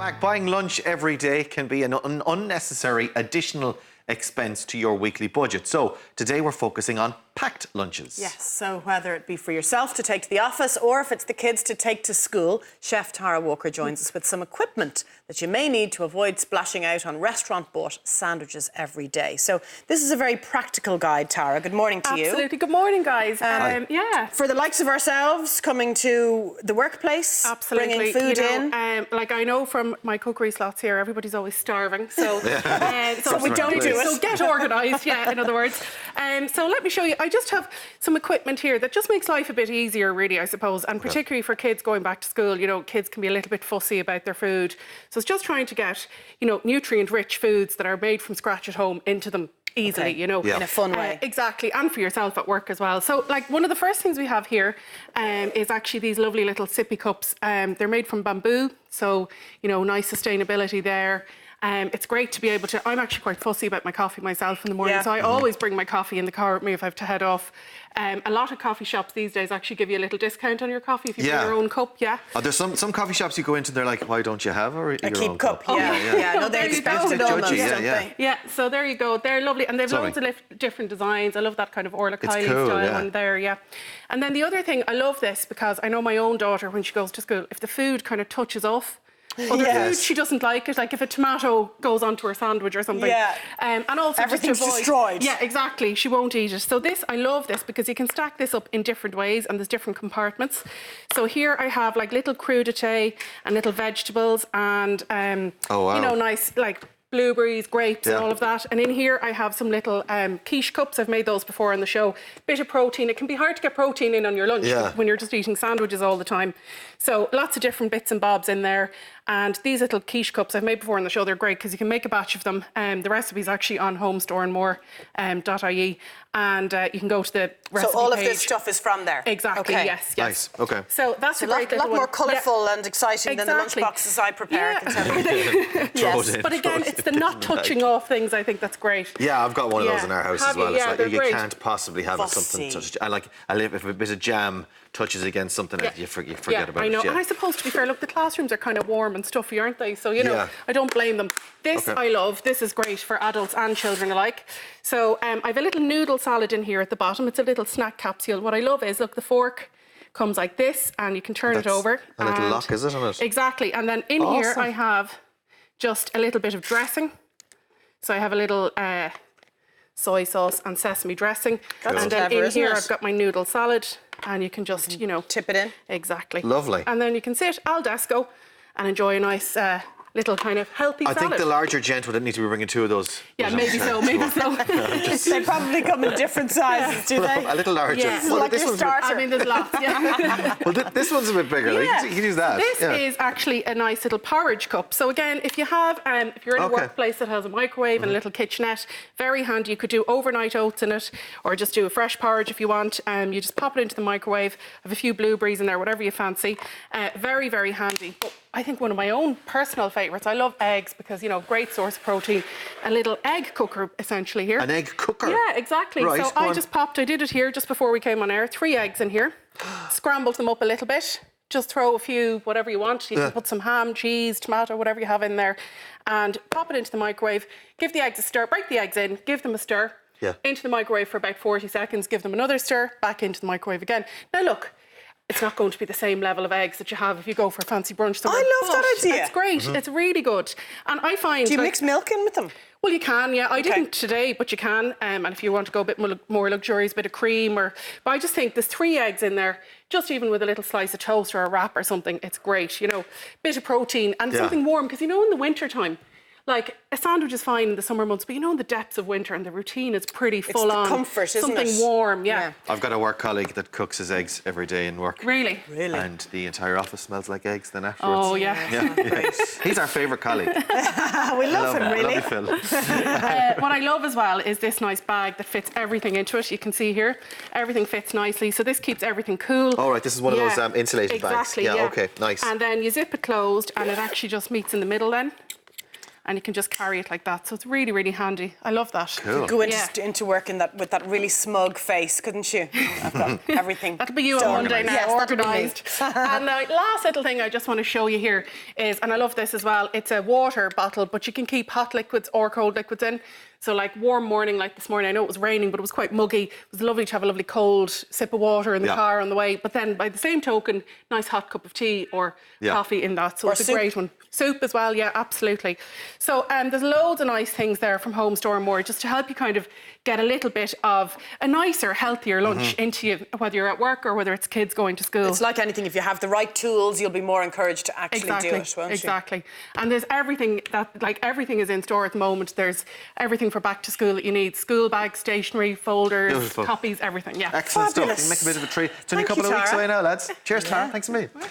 back. Buying lunch every day can be an unnecessary additional expense to your weekly budget. So today we're focusing on packed lunches. Yes, so whether it be for yourself to take to the office or if it's the kids to take to school, Chef Tara Walker joins us with some equipment that you may need to avoid splashing out on restaurant-bought sandwiches every day. So this is a very practical guide, Tara. Good morning to you. Absolutely. Good morning, guys. Yeah. For the likes of ourselves, coming to the workplace, Absolutely. bringing food in. Like I know from my cookery slots here, everybody's always starving. So, so we don't do it. So get organised, yeah, in other words. So let me show you. I just have some equipment here that just makes life a bit easier, really, I suppose. And particularly for kids going back to school, you know, kids can be a little bit fussy about their food. So it's just trying to get, you know, nutrient-rich foods that are made from scratch at home into them easily, you know. In a fun way. Exactly, and for yourself at work as well. So, like, one of the first things we have here is actually these lovely little sippy cups. They're made from bamboo, so, you know, nice sustainability there. It's great to be able to... I'm actually quite fussy about my coffee myself in the morning, so I always bring my coffee in the car with me if I have to head off. A lot of coffee shops these days actually give you a little discount on your coffee if you bring your own cup, there's some coffee shops you go into, they're like, why don't you have your own cup? cup? No, they expect it almost, don't they? Yeah, so there you go. They're lovely, and they've loads of different designs. I love that kind of Orla Kylie style one there, And then the other thing, I love this because I know my own daughter, when she goes to school, if the food kind of touches off other food, she doesn't like it. Like if a tomato goes onto her sandwich or something. And also everything's just destroyed. Yeah, exactly. She won't eat it. So this, I love this because you can stack this up in different ways and there's different compartments. So here I have like little crudité and little vegetables and, you know, nice like blueberries, grapes and all of that. And in here I have some little quiche cups. I've made those before on the show. Bit of protein. It can be hard to get protein in on your lunch when you're just eating sandwiches all the time. So lots of different bits and bobs in there. And these little quiche cups I've made before on the show, they're great because you can make a batch of them. The recipe's actually on homestoreandmore.ie and you can go to the recipe So all of page. this stuff is from there? Exactly, yes. Nice, okay. So that's a great lot more colourful and exciting than the lunch boxes I prepare, I can tell you. Yes, but again, it's the not touching off things, I think that's great. Yeah, I've got one of those in our house as well. It's like you great. can't possibly have something touched. If a bit of jam touches against something, you forget about it. I know. And I suppose, to be fair, look, the classrooms are kind of warm and stuffy, aren't they? So, you know, I don't blame them. This I love. This is great for adults and children alike. So I have a little noodle salad in here at the bottom. It's a little snack capsule. What I love is, look, the fork comes like this and you can turn it over. A little lock, is it, on it? Exactly. And then in here I have just a little bit of dressing. So I have a little soy sauce and sesame dressing. And then in here I've got my noodle salad. And you can just, you know... Tip it in. Exactly. Lovely. And then you can sit al desco and enjoy a nice little kind of healthy salad. I think the larger gent would need to be bringing two of those. Yeah, maybe so. They probably come in different sizes, do they? A little larger. Yeah. Well, like this one's starter. I mean, there's lots, Well, this one's a bit bigger. You can use that. This is actually a nice little porridge cup. So again, if you have, if you're in a workplace that has a microwave and a little kitchenette, very handy. You could do overnight oats in it, or just do a fresh porridge if you want. You just pop it into the microwave, have a few blueberries in there, whatever you fancy. Very, very handy. But I think one of my own personal favourites, I love eggs because, you know, great source of protein. A little egg cooker, essentially, here. An egg cooker? Yeah, exactly. Right, so I did it here just before we came on air. 3 eggs in here. Scrambled them up a little bit. Just throw a few, whatever you want. You can put some ham, cheese, tomato, whatever you have in there. And pop it into the microwave. Give the eggs a stir. Break the eggs in. Give them a stir. Into the microwave for about 40 seconds. Give them another stir. Back into the microwave again. Now, look. It's not going to be the same level of eggs that you have if you go for a fancy brunch somewhere. I love that idea. It's great. It's really good. And I find... Do you mix milk in with them? Well, you can, yeah. I didn't today, but you can. And if you want to go a bit more luxurious, a bit of cream or... But I just think there's 3 eggs in there, just even with a little slice of toast or a wrap or something, it's great, you know. Bit of protein and something warm, because, you know, in the winter time, like, a sandwich is fine in the summer months, but you know, in the depths of winter and the routine is pretty full on. It's the comfort, isn't it? Something warm, I've got a work colleague that cooks his eggs every day in work. Really? Really? And the entire office smells like eggs then afterwards. Oh, yeah. He's our favourite colleague. We love him, really. I love you, Phil. What I love as well is this nice bag that fits everything into it. You can see here, everything fits nicely. So this keeps everything cool. Oh, right, this is one of those insulated bags. Exactly, yeah. Okay, nice. And then you zip it closed and it actually just meets in the middle then. and you can just carry it like that. So it's really, really handy. I love that. Cool. Go into work with that really smug face, couldn't you? I've got everything. That'll be you on Monday now, yes, organised. And the last little thing I just want to show you here is, and I love this as well, it's a water bottle, but you can keep hot liquids or cold liquids in. So like warm morning like this morning, I know it was raining, but it was quite muggy. It was lovely to have a lovely cold sip of water in the car on the way. But then by the same token, nice hot cup of tea or coffee in that. So it's a great one. Soup as well, yeah, absolutely. So there's loads of nice things there from Home Store and More, just to help you kind of get a little bit of a nicer, healthier lunch into you, whether you're at work or whether it's kids going to school. It's like anything, if you have the right tools, you'll be more encouraged to actually do it, won't you? Exactly. And there's everything everything is in store at the moment. There's everything for back to school that you need. School bags, stationery, folders, copies, everything. Yeah. Excellent Fabulous. stuff. You make a bit of a treat. It's only a couple of weeks away now, lads. Cheers, Tara. Thanks a million.